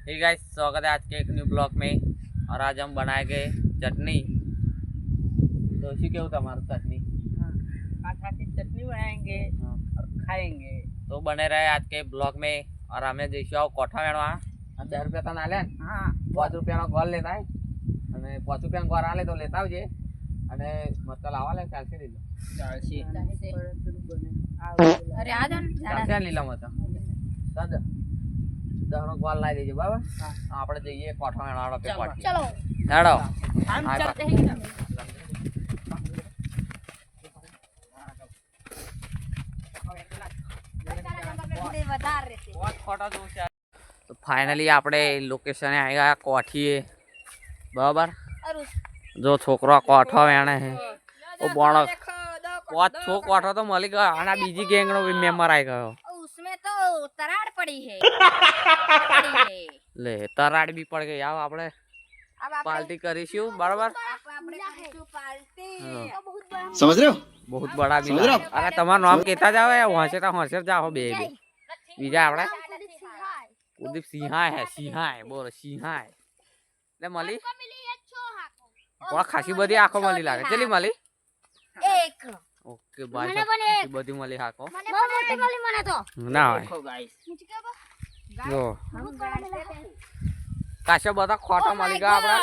Hey guys, स्वागत है आज के एक न्यू ब्लॉग में। और आज हम बनाएंगे चटनी। तो इसी के होता हमारा चटनी। आटा की चटनी बनाएंगे और खाएंगे। तो बने रहे आज के ब्लॉग में। और हमें जैसे कोठा मेणवा 10 रुपया तो ना ले। हाँ 5 रुपया गोल लेता है। 5 रुपया गोर आले तो लेता हुए मतलब लावा ले चालसी ले लो। अरे आ जा चालसी लीला मत દહનો ગોલ લાવી દેજો બરાબર। આપણે જઈએ કોઠા મેળાડો કે કોઠી चलो હેડો हम चलते हैं। तो फाइनली આપણે લોકેશને આવી ગયા કોઠીએ બરાબર। જો છોકરો કોઠો વેણે છે ઓ બોણો કોઠો કોઠો તો મળી ગયો અને બીજી ગેંગનો મેમ્બર આવી ગયો। उसमें तो तराड़ पड़ी है ले तराड़ भी पड़ गई। आओ આપણે पार्टी करीશું बराबर। समझ रहे हो? बहुत बड़ा भी अरे તમારું નામ કેતા જાવ હોંશે જાઓ બે બે બીજા આપણે कुलदीप सिंहाय है सिंहाय बोल सिंहाय ले मली बड़ा खासी बधी आंखों मली लागे चली मली एक ओके बाय खासी बधी मली आंखों ना देखो गाइस जो काशा बता खोटा मली का आपड़ा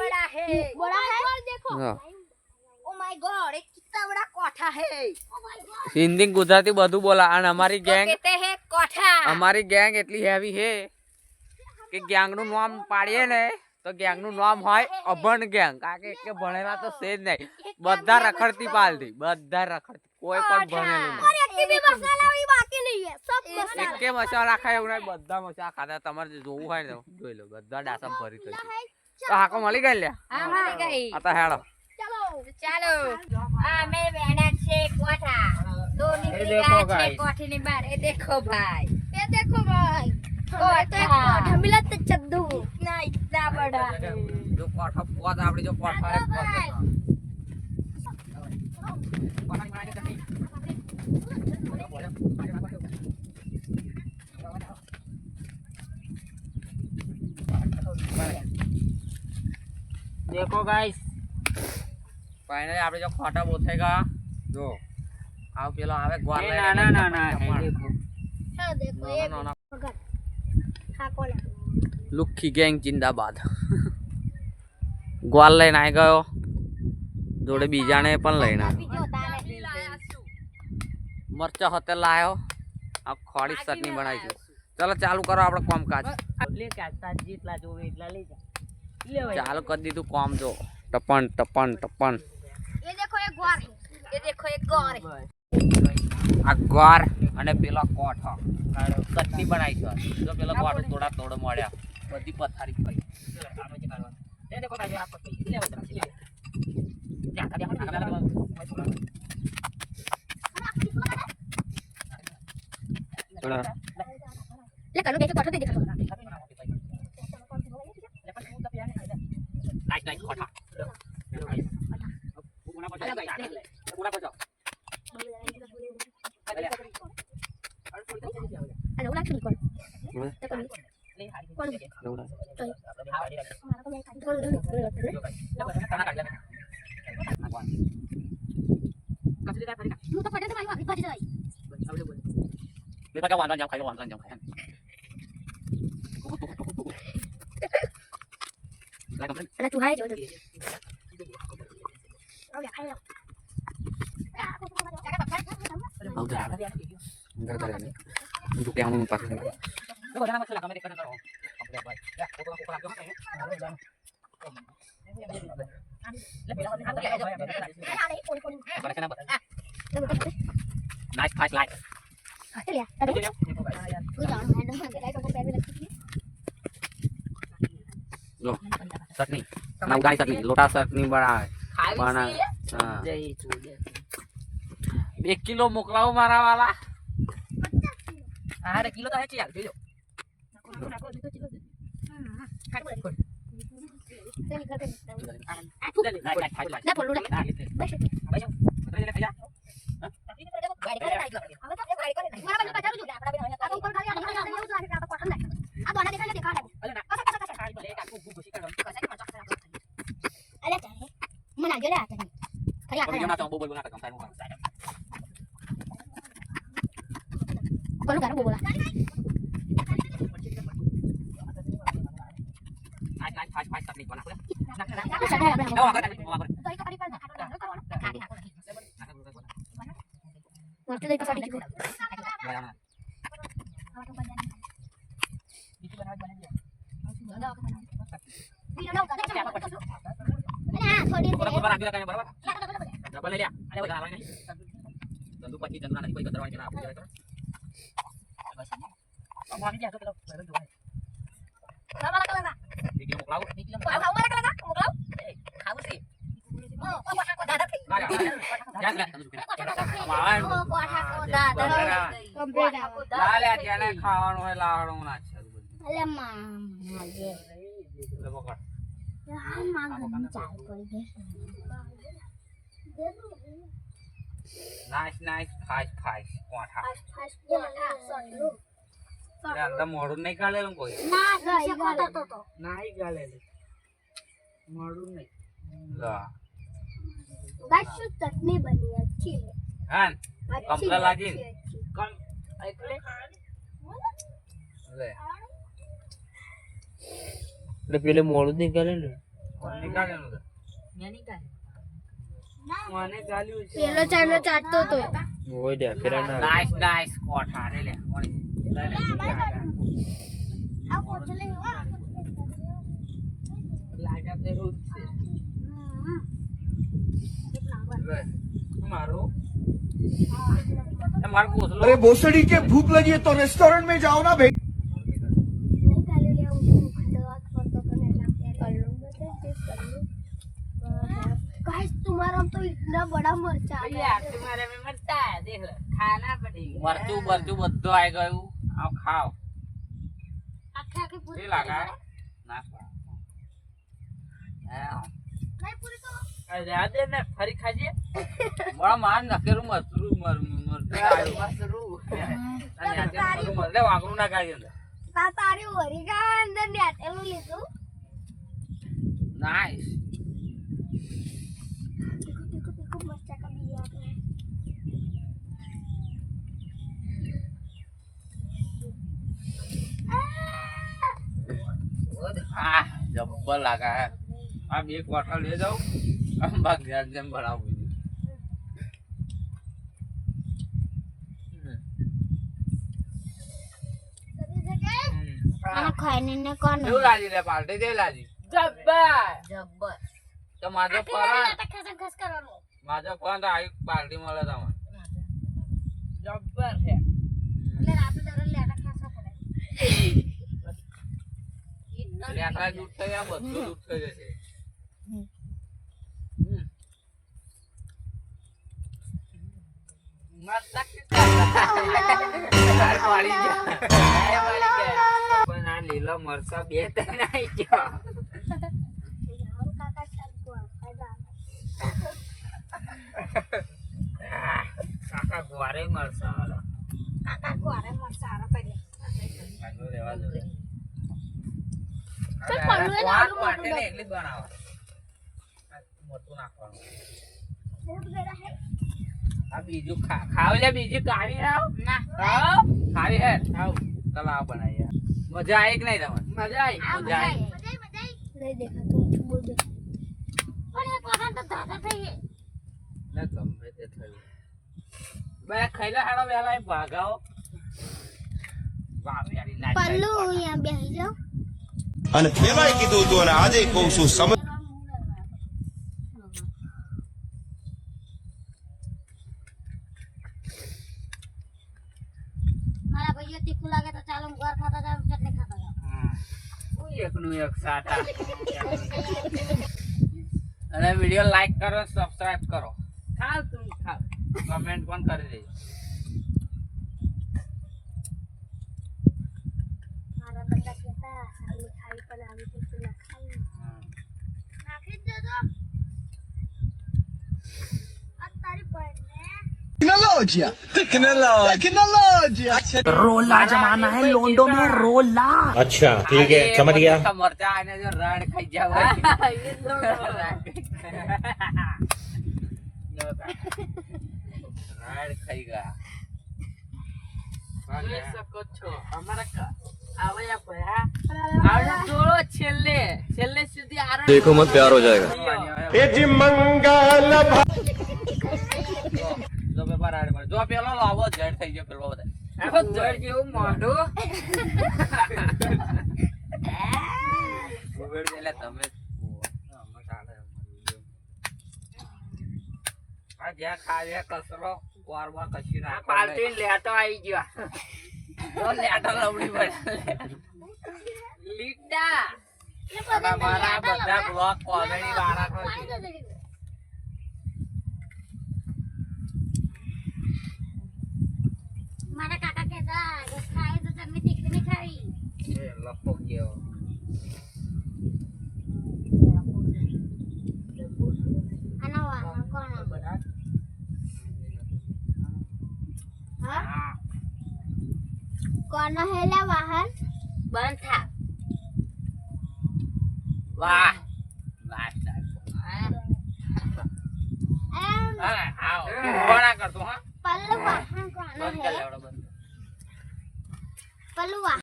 बड़ा है देखो ओ माय गॉड एक कितना बड़ा कोठा है। हिंदी गुजराती બધું બોલા અને અમારી तो ગેંગ कहते हैं कोठा। અમારી ગેંગ એટલી હેવી છે કે ગેંગ નું નામ પાડીએ ને તો ગેંગ નું નામ હોય અભણ ગેંગ। કારણ કે એક ભણેલા તો છે જ નહીં બધા રખડતી પાલતી બધા રખડતી કોઈ પણ ભણેલું નહીં। एक भी मसाला भी बाकी नहीं है सब मसाला એકે મસાલા ખાય એવું નહીં બધા મસાલા ખાતા તમારે જોવું હોય ને જોઈ લો બધા ડાસા ભરી તો તો હાકો મળી ગઈ લે हां मर गई। આ તો હેડો चलो मैं मेहनत से कोठा दो देखो निकला guys। कोठी नहीं बार ये देखो भाई कोठा मिला तो चद्दू इतना बड़ा है। जो कोठा पोत आपड़ी जो कोठा है पोत देखो गाइस फाइनली आपने जो खोटा बोथेगा जो आओ पेलो आवे ग्वाल ले ना ना ना है देखो हाँ देखो ये हाँ कोला लुखी गैंग जिंदाबाद ग्वाल लઈને આવી ગયો જોડે બીજાને પણ લઈને મરચા હોતે લાયો આ ખોડી ચટણી બનાવી છે। ચલો ચાલુ કરો આપણે કામકાજ ले काटा जितला जो એટલા ले जा ચાલુ કરી દીધું કામ જો ટપન ટપન ટપન। ये देखो एक ग्वार है ये देखो एक ग्वार है આ ગ્વાર અને પેલો કોઠો ચટણી બનાવી છે। જો પેલો કોઠો થોડા તોડ મળ્યા બધી પથારી પડી એ દેખો ભાઈ આ પથારી લે ઉતરા લે ત્યાં કાઢી થોડા ले करो देखो कोठा दे देखो नाइस नाइस कोठा पूरा पचा पूरा पचा अरे उला क्यों कर देखा क्या वांगन जाम खाई वांगन जाम खाई अरे तू है जो हो गया खाई लो उधर उधर itu yang numpak lo jangan masalah kami dekat kau oke baik ya foto aku nice nice like lo chutney nấu gai chutney lotus chutney bana 1 kilo મોકલાવો મારા વાલા। अरे किलो तो है यार ले लो કેમ ના તો બોલ ના કરતા હું બોલો કરો બોલા આજ તકલીફ બના ડબલ લઈ લ્યા અરે બધા આવવા નહીં ચંદુ પછી ચંદુ ના કોઈ કતરવા કે ના આપું જરા બસ અમારી જાતો પેલો બરાબર જોવાય વિડિયો મોકલાવો ખાવું છે ખાવાનું હોય લાવવાનું ના છે નાઈસ નાઈસ ખાસ ખાસ કોઠા અંદર મોડું નહીં કાઢેલું કોઈ નહીં કાઢેલું મોડું નહીં ચટણી બની अच्छी હા કપડા લાગી કમ એટલે એટલે પેલે મોડું નીકળે ને નીકાળેલું તો મને ગાલ્યું છે પેલો ચાલો ચાટતો તો ઓય દે ફેરા ના નાઈસ નાઈસ કોઠા રે લે આ કોટલે લાગ્યા તે રૂટ છે મારો મારો કોસલો अरे भोसड़ी के भूख लगी है तो रेस्टोरेंट में जाओ ना भाई गाइस तुम्हारा तो इतना बड़ा मरचा आ गया तुम्हारे में मरता है देख लो खाना पड़ेगा मरचू मरचू બધું આવી ગયું આવ ખાઓ आखे आखे पूरी એ લાગા ના नहीं पूरी तो અરે દે ને ફરી ખાજે બડા માર નકેરું મરચું મરચું અને આજે મરલે વાગરું ના ખાજે તારી ઓરી કા અંદર ને આટેલું લીધું નાઈસ देखो मरचा का बिया આ જબ્બર લાગા હે આ બે કોઠા લે જાઓ આમ ભાગ ધ્યાન જેમ ભરાવું આને ખાઈને ને કોણ કેવું લાજી લે પાર્ટી કેવી લાજી જબ્બર જબ્બર તો માજો પરા ખસ કરવાનું માજો ફોન તો આવી પાર્ટી મળે તમને જબ્બર છે એટલે રાતે દર લેટા ખાસા પડે લેટા દૂધ થઈ આ બધું દૂધ થઈ જશે પણ આ લીલા મરચા બે ત્રણ આવી ગયા કાકા ચાલકો કાકા ગુવારે મરચા વાળો કાકા કોરે મરચા આરો કરી રેવા દો તો પડલું ને આલુ માટે ને એટલી જ બનાવો મોટું નાખવાનું ફૂટ ગેરા હે આ બીજું ખાવ લે બીજું કાઢી આવ ના ખાવ ખાવી હે આવ ચલ આવ બનાવીએ મજા આવી કે નહીં તમને મજા આવી नहीं देखा तो बोल दे अरे कोठा तो दादा થઈ ના ગમે તે થયું બે ખાઈલા હાડો વેલા ભાગાઓ વાહ યારી લાઈટ પલ્લુ અહીંયા બેહી જાઓ અને પેલાય કીધું તું અને આજે કહું છું સમજ મારા ભાઈઓ તીખું લાગે તો ચાલો ઘર ખાતા જાવ ચટણી ખાતા જાવ એકનું એક સાટા અને વિડિયો લાઈક કરો સબસ્ક્રાઇબ કરો ખાવ તું ખાવ કમેન્ટ પણ કરી દેજો મારા બધા કહેતા સાલી ખાઈ પણ આવી તીખું ના ખાઈ નાખી દેજો આ તારી બહેનને टेक्नोलॉजिया रोला जमाना है लोंडो में रोला। अच्छा ठीक है समझ गया। मरचा आने जो रण खाई जावे રાડ ખાઈ ગયા જોઈ શકો છો અમારા આવયા ભયા આવડા જોડો છેલ્લે સુધી આરણ देखो मत प्यार हो जाएगा જો પેપર રાડ પર જો પેલો લાવો જડ થઈ ગયો પેલો બધા આખો જળ જેવું મોઢું એટલે તમે આ જ્યાં ખાવે કસરો કોરબા કશી ના પાલટી લેટો આવી ગયો તો લેટો લવડી પડે લીટા મારા બધા બ્લોગ કોમેડી વાળા તો મારા કાકા કહેતા ખાય તો તમે તીખી નહીં ખાવી લખો ગયો આના વાહન કોણ હા કોણ હેલા વાહન બંધ થા વાહ વાહ એમ હા આવો કોણા કરતો હા પલ્લુ વાહન કોણ બંધ કર હે લેવડો બંધ પલ્લુ વાહન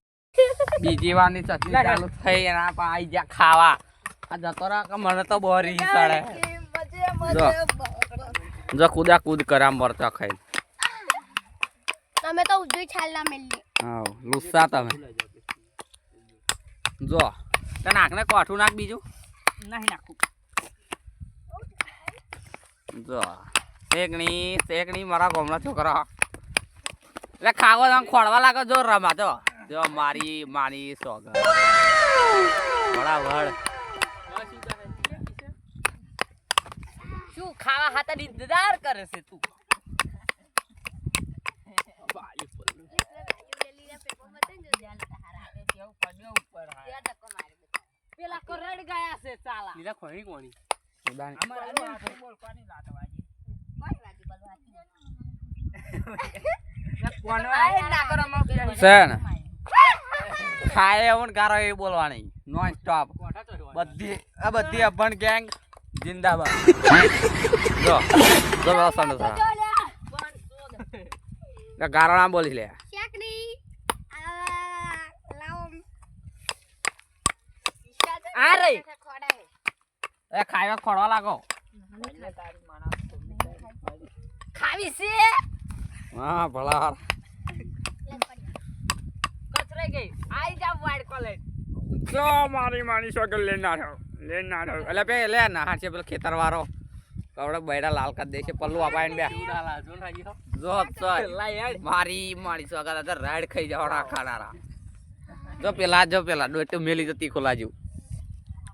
બીજી વારની ચટણી ચાલુ થઈ એના પા આઈ જા ખાવા આ જતો રા કે મને તો બોરી સડે જો જો કુદા કૂદ કરામ મરતા ખાઈ તમે તો ઉજ્જુ છાલના મેલી હા લુસ્સા તમે જો તને નાખને કોઠું નાખ બીજું નહીં નાખું જો શેકણી મારા ગામના છોકરા એટલે ખાવા તમે ખોળવા લાગે જો રમા જો મારી માની સોગર બરાબર શું ખાવા હાથે ઇંતજાર કરે છે તું પેલા કરડ ગયા છે ચાલા લીલા ખોણી કોણી ખાય એવું ગારો એ બોલવાની નોન સ્ટોપ બધી અભણ ગેંગ જિંદાબાદ જો જો સંડસ ગારો નામ બોલી લે શેકડી લાવો આ રહી ખોડા એ ખાવા ખોડવા લાગો ખાવી છે હા ભલા કચરાઈ ગઈ આઈ જા વાડ કોલેજ જો મારી માની સોગર લેના એટલે પે લે ના હાચે પેલો ખેતર વાળો કવડે બૈડા લાલ કરી દે છે પલ્લુ અપાઈને બે જો મારી મારી સોગર તો રાડ ખાઈ જવાના ખાનારા જો પેલા ડોટો મેલી જતી ખોલા જેવું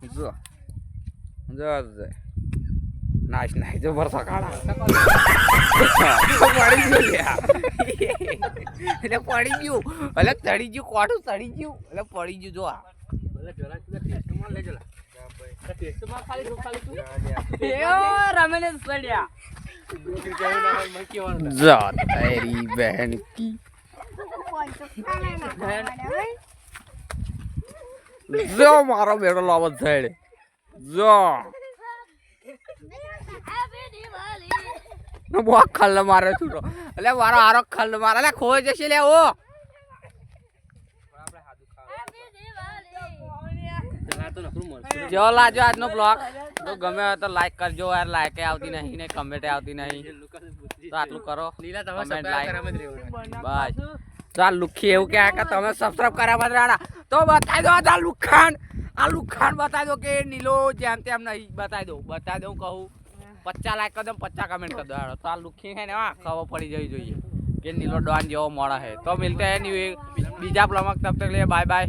જો જો નાશ નાશ જો વરસા કાઢા પડી ગયું એટલે પડી ગયું એટલે ચડી ગયું કોઠું ચડી ગયું એટલે પડી ગયું જો આ રમેશ પડ્યા જો તેરી બહેન કી જો મારો બેટો લાવત થાય જો બહુ ખલ્લ મારે છૂટો એટલે મારો આરો ખલ્લ મારે એટલે ખોઈ જશે લે ઓ જો લાજો આજનો બ્લોગ તો ગમે હોય તો લાઈક કરજો યાર લાઈક આવતી નહીં ને કમેન્ટ આવતી નહીં તો આટલું કરો કમેન્ટ લાઈક બસ ચાલ લુખી એવું કે તમે સબસ્ક્રાઇબ કર્યા બદરાડા તો બતાવી દો આ લુખાન બતાવી દો કે નીલો જેમ તેમ નહીં બતાવી દો કહું 50 લાઈક कर दो 50 कमेंट कर दो तो आ लुखी है ना खबर पड़ी जावी જોઈએ કે નીલો ડોન જેવો મોડા है तो मिलते हैं बीजा ब्लॉग तब तक लिए बाय बाय।